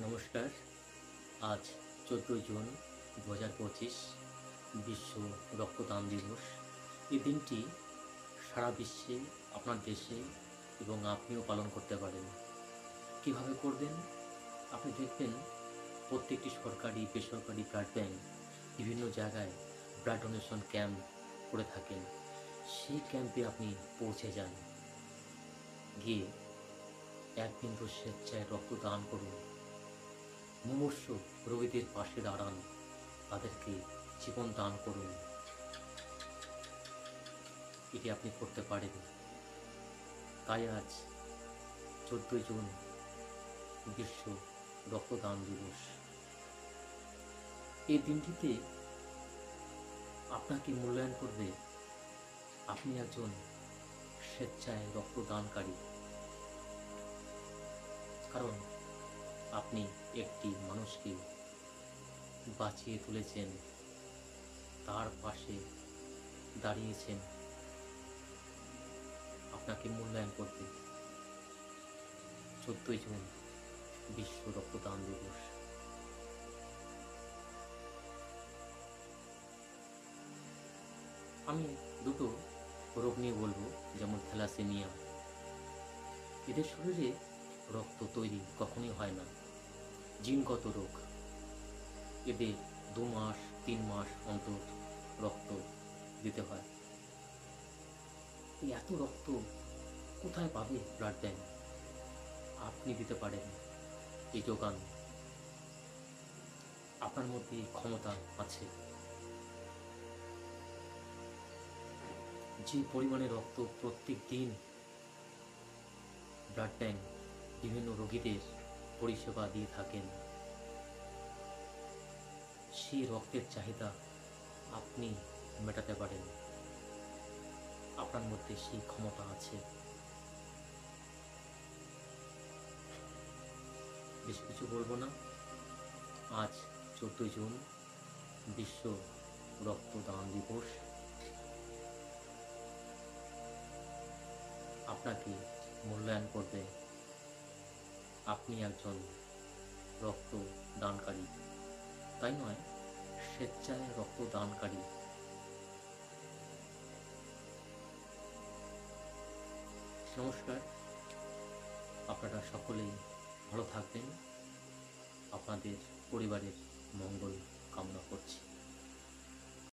নমস্কার। আজ 14 জুন 2025 বিশ্ব রক্তদান দিবস। এই দিনটি সারা বিশ্বে, আপনার দেশে এবং আপনিও পালন করতে পারেন। কিভাবে করবেন? আপনি দেখবেন প্রত্যেকটি সরকারি, বেসরকারি ব্লাড ব্যাংক বিভিন্ন জায়গায় ব্লাড ডোনেশন ক্যাম্প করে থাকেন। সেই ক্যাম্পে আপনি পৌঁছে যান। গিয়ে এক বিন্দু স্বেচ্ছায় রক্তদান করুন। মুমূর্ষু রোগীদের পাশে দাঁড়ান, তাদেরকে জীবন দান করুন। এটি আপনি করতে পারেন। তাই আজ 14 জুন বিশ্ব রক্তদান দিবস। এই দিনটিতে আপনাকে মূল্যায়ন করবে আপনি একজন স্বেচ্ছায় রক্তদানকারী, কারণ আপনি একটি মানুষকে বাঁচিয়ে তুলেছেন, তার পাশে দাঁড়িয়েছেন। আপনাকে মূল্যায়ন করবে 14 জুন বিশ্ব রক্তদান দিবস। আমি দুটো রোগ নিয়ে বলবো, যেমন থ্যালাসেমিয়া। এদের শরীরে রক্ত তৈরি কখনোই হয় না, জিনগত রোগ। এদের 2 মাস 3 মাস অন্তর রক্ত দিতে হয়। এই এত রক্ত কোথায় পাবে ব্লাড ব্যাংক? আপনি দিতে পারেন এই যোগান। আপনার মধ্যে এই ক্ষমতা আছে। যে পরিমাণে রক্ত প্রত্যেক দিন ব্লাড ব্যাংক বিভিন্ন রোগীদের পরিষেবা দিয়ে থাকেন, সেই রক্তের চাহিদা আপনি মেটাতে পারেন। আপনার মধ্যে সেই ক্ষমতা আছে। বেশি কিছু বলবো না। আজ 14 জুন বিশ্ব রক্তদান দিবস। আপনাকে মূল্যায়ন করবে আপনি একজন রক্তদানকারী, তাই নয়, স্বেচ্ছায় রক্তদানকারী। নমস্কার। আপনারা সকলেই ভালো থাকবেন। আপনাদের পরিবারের মঙ্গল কামনা করছি।